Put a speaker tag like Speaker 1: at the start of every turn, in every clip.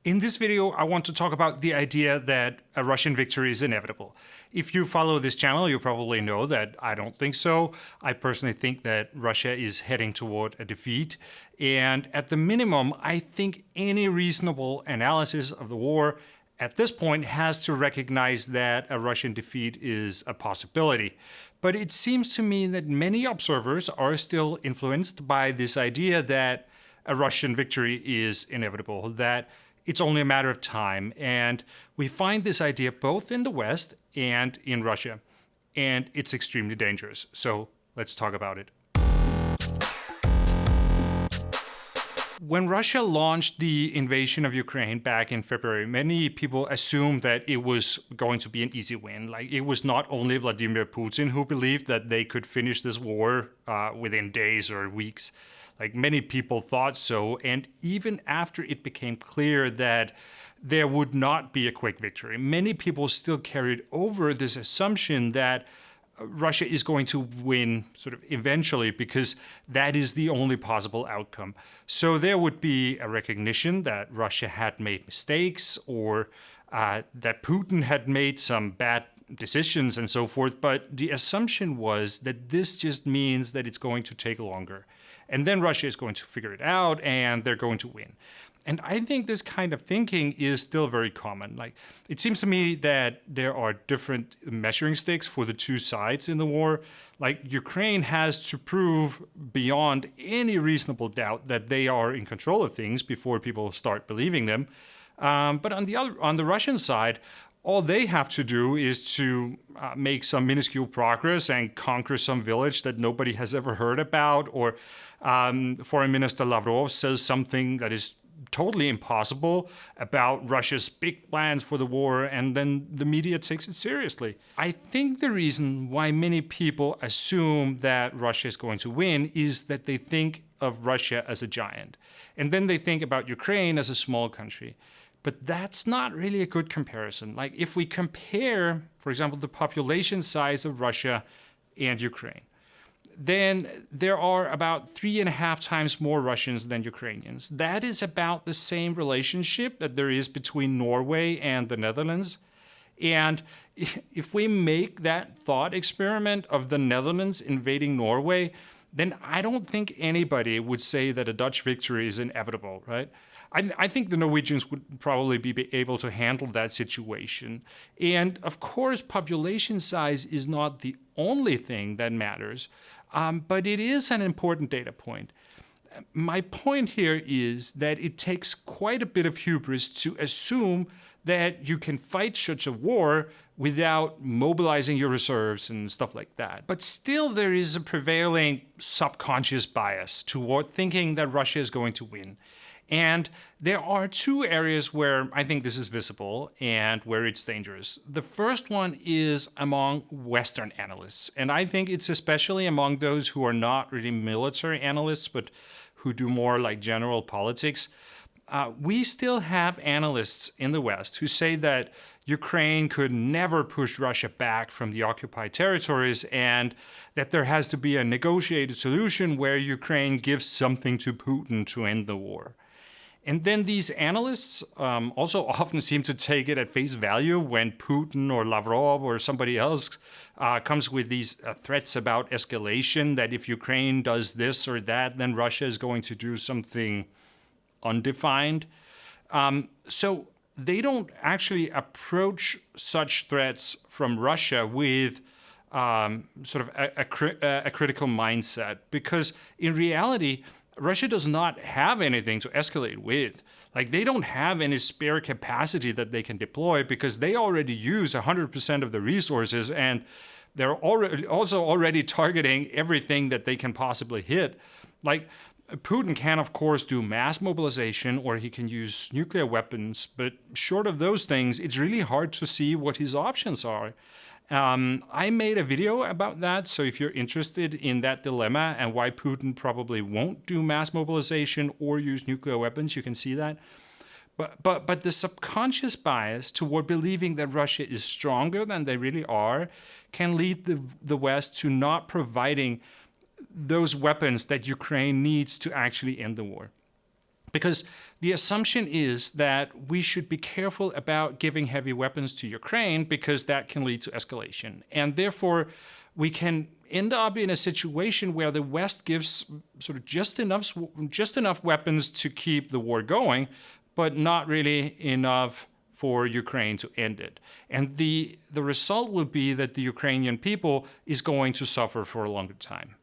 Speaker 1: In this video, I want to talk about the idea that a Russian victory is inevitable. If you follow this channel, you probably know that I don't think so. I personally think that Russia is heading toward a defeat. And at the minimum, I think any reasonable analysis of the war at this point has to recognize that a Russian defeat is a possibility. But it seems to me that many observers are still influenced by this idea that a Russian victory is inevitable, that it's only a matter of time. And we find this idea both in the West and in Russia. And it's extremely dangerous. So let's talk about it. When Russia launched the invasion of Ukraine back in February, many people assumed that it was going to be an easy win. Like, it was not only Vladimir Putin who believed that they could finish this war within days or weeks. Like, many people thought so, and even after it became clear that there would not be a quick victory, many people still carried over this assumption that Russia is going to win sort of eventually because that is the only possible outcome. So there would be a recognition that Russia had made mistakes or that Putin had made some bad decisions and so forth, but the assumption was that this just means that it's going to take longer. And then Russia is going to figure it out and they're going to win. And I think this kind of thinking is still very common. Like, it seems to me that there are different measuring sticks for the two sides in the war. Like, Ukraine has to prove beyond any reasonable doubt that they are in control of things before people start believing them. But on the Russian side, all they have to do is to make some minuscule progress and conquer some village that nobody has ever heard about, or Foreign Minister Lavrov says something that is totally impossible about Russia's big plans for the war, and then the media takes it seriously. I think the reason why many people assume that Russia is going to win is that they think of Russia as a giant, and then they think about Ukraine as a small country. But that's not really a good comparison. Like, if we compare, for example, the population size of Russia and Ukraine, then there are about 3.5 times more Russians than Ukrainians. That is about the same relationship that there is between Norway and the Netherlands. And if we make that thought experiment of the Netherlands invading Norway, then I don't think anybody would say that a Dutch victory is inevitable, right? I think the Norwegians would probably be able to handle that situation. And of course, population size is not the only thing that matters, but it is an important data point. My point here is that it takes quite a bit of hubris to assume that you can fight such a war without mobilizing your reserves and stuff like that. But still, there is a prevailing subconscious bias toward thinking that Russia is going to win. And there are two areas where I think this is visible and where it's dangerous. The first one is among Western analysts. And I think it's especially among those who are not really military analysts, but who do more like general politics. We still have analysts in the West who say that Ukraine could never push Russia back from the occupied territories and that there has to be a negotiated solution where Ukraine gives something to Putin to end the war. And then these analysts also often seem to take it at face value when Putin or Lavrov or somebody else comes with these threats about escalation, that if Ukraine does this or that, then Russia is going to do something undefined. So they don't actually approach such threats from Russia with sort of a critical mindset, because in reality, Russia does not have anything to escalate with. Like, they don't have any spare capacity that they can deploy because they already use 100% of the resources, and they're already targeting everything that they can possibly hit. Like, Putin can, of course, do mass mobilization, or he can use nuclear weapons, but short of those things, it's really hard to see what his options are. I made a video about that, so if you're interested in that dilemma and why Putin probably won't do mass mobilization or use nuclear weapons, you can see that. But the subconscious bias toward believing that Russia is stronger than they really are can lead the West to not providing those weapons that Ukraine needs to actually end the war. Because the assumption is that we should be careful about giving heavy weapons to Ukraine because that can lead to escalation. And therefore, we can end up in a situation where the West gives sort of just enough weapons to keep the war going, but not really enough for Ukraine to end it. And the result will be that the Ukrainian people is going to suffer for a longer time.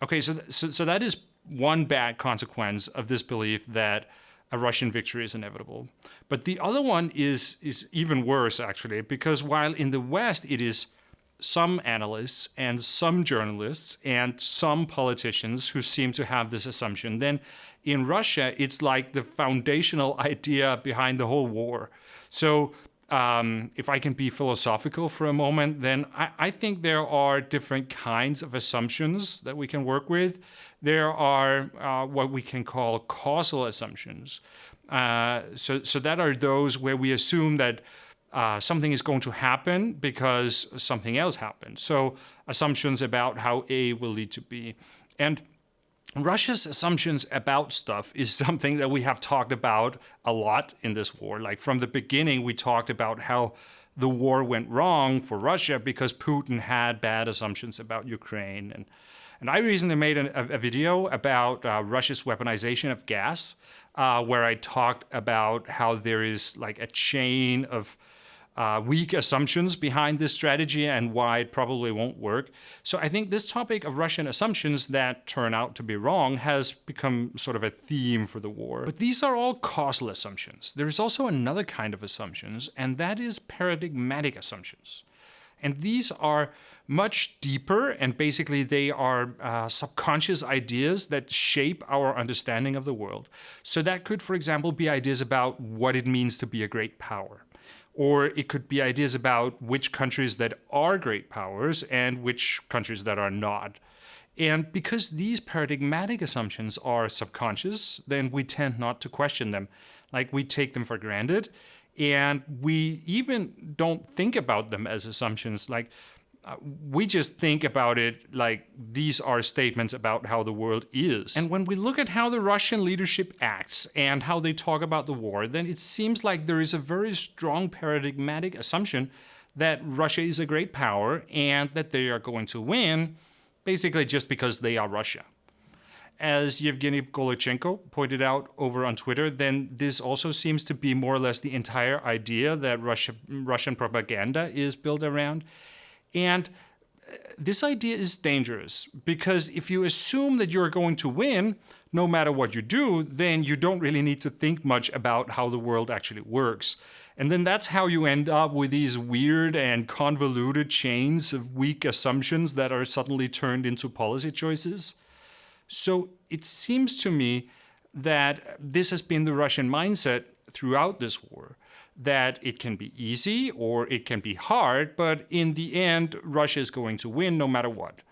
Speaker 1: Okay, so that is one bad consequence of this belief that a Russian victory is inevitable. But the other one is even worse, actually, because while in the West it is some analysts and some journalists and some politicians who seem to have this assumption, then in Russia it's like the foundational idea behind the whole war. So if I can be philosophical for a moment, then I think there are different kinds of assumptions that we can work with. There are what we can call causal assumptions. So that are those where we assume that something is going to happen because something else happened. So assumptions about how A will lead to B. And Russia's assumptions about stuff is something that we have talked about a lot in this war. Like from the beginning, we talked about how the war went wrong for Russia because Putin had bad assumptions about Ukraine. And I recently made a video about Russia's weaponization of gas, where I talked about how there is like a chain of weak assumptions behind this strategy and why it probably won't work. So I think this topic of Russian assumptions that turn out to be wrong has become sort of a theme for the war. But these are all causal assumptions. There's also another kind of assumptions, and that is paradigmatic assumptions. And these are much deeper, and basically they are subconscious ideas that shape our understanding of the world. So that could, for example, be ideas about what it means to be a great power. Or it could be ideas about which countries that are great powers and which countries that are not. And because these paradigmatic assumptions are subconscious, then we tend not to question them. Like we take them for granted, and we even don't think about them as assumptions. Like we just think about it like these are statements about how the world is. And when we look at how the Russian leadership acts and how they talk about the war, then it seems like there is a very strong paradigmatic assumption that Russia is a great power and that they are going to win, basically just because they are Russia. As Yevgeny Golichenko pointed out over on Twitter, then this also seems to be more or less the entire idea that Russian propaganda is built around. And this idea is dangerous because if you assume that you're going to win, no matter what you do, then you don't really need to think much about how the world actually works. And then that's how you end up with these weird and convoluted chains of weak assumptions that are suddenly turned into policy choices. So it seems to me that this has been the Russian mindset throughout this war, that it can be easy or it can be hard, but in the end, Russia is going to win no matter what.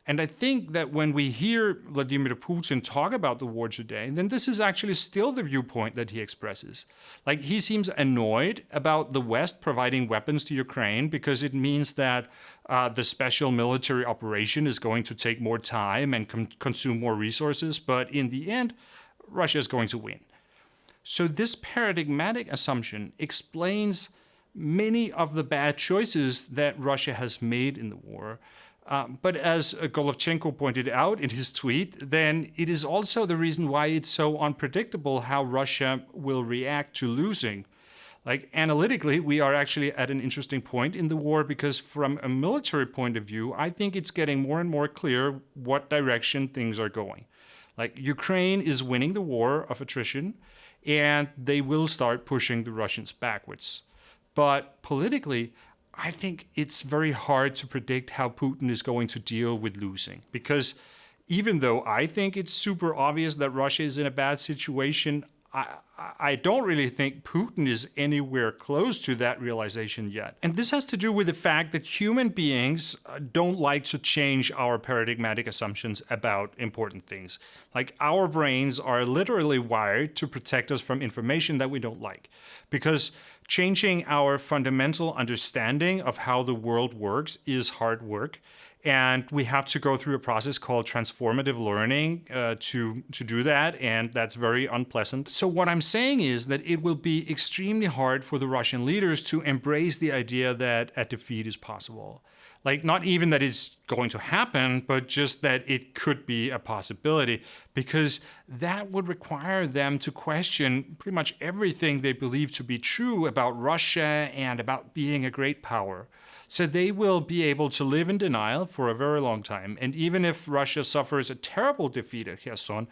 Speaker 1: And I think that when we hear Vladimir Putin talk about the war today, then this is actually still the viewpoint that he expresses. Like he seems annoyed about the West providing weapons to Ukraine because it means that the special military operation is going to take more time and consume more resources, but in the end, Russia is going to win. So this paradigmatic assumption explains many of the bad choices that Russia has made in the war. But as Golovchenko pointed out in his tweet, then it is also the reason why it's so unpredictable how Russia will react to losing. Like analytically, we are actually at an interesting point in the war because from a military point of view, I think it's getting more and more clear what direction things are going. Like Ukraine is winning the war of attrition, and they will start pushing the Russians backwards. But politically, I think it's very hard to predict how Putin is going to deal with losing. Because even though I think it's super obvious that Russia is in a bad situation, I don't really think Putin is anywhere close to that realization yet. And this has to do with the fact that human beings don't like to change our paradigmatic assumptions about important things. Like our brains are literally wired to protect us from information that we don't like. Because changing our fundamental understanding of how the world works is hard work. And we have to go through a process called transformative learning to do that, and that's very unpleasant. So what I'm saying is that it will be extremely hard for the Russian leaders to embrace the idea that a defeat is possible. Like, not even that it's going to happen, but just that it could be a possibility, because that would require them to question pretty much everything they believe to be true about Russia and about being a great power. So they will be able to live in denial for a very long time. And even if Russia suffers a terrible defeat at Kherson,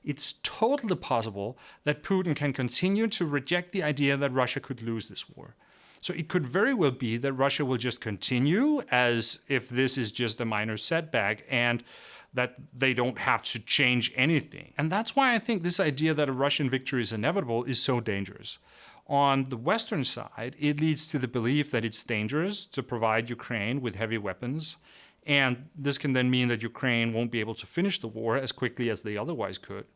Speaker 1: it's totally possible that Putin can continue to reject the idea that Russia could lose this war. So it could very well be that Russia will just continue as if this is just a minor setback and that they don't have to change anything. And that's why I think this idea that a Russian victory is inevitable is so dangerous. On the Western side, it leads to the belief that it's dangerous to provide Ukraine with heavy weapons. And this can then mean that Ukraine won't be able to finish the war as quickly as they otherwise could.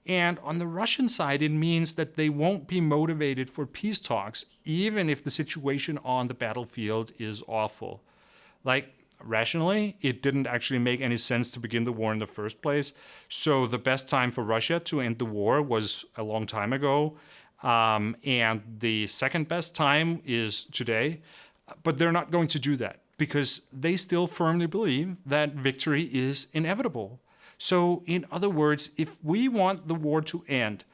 Speaker 1: And on the Russian side, it means that they won't be motivated for peace talks, even if the situation on the battlefield is awful. Like, rationally, it didn't actually make any sense to begin the war in the first place. So the best time for Russia to end the war was a long time ago. And the second best time is today. But they're not going to do that because they still firmly believe that victory is inevitable. So, in other words, if we want the war to end,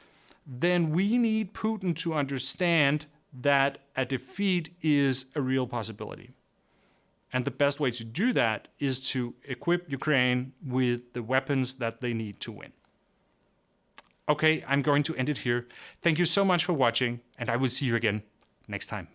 Speaker 1: then we need Putin to understand that a defeat is a real possibility. And the best way to do that is to equip Ukraine with the weapons that they need to win. Okay, I'm going to end it here. Thank you so much for watching, and I will see you again next time.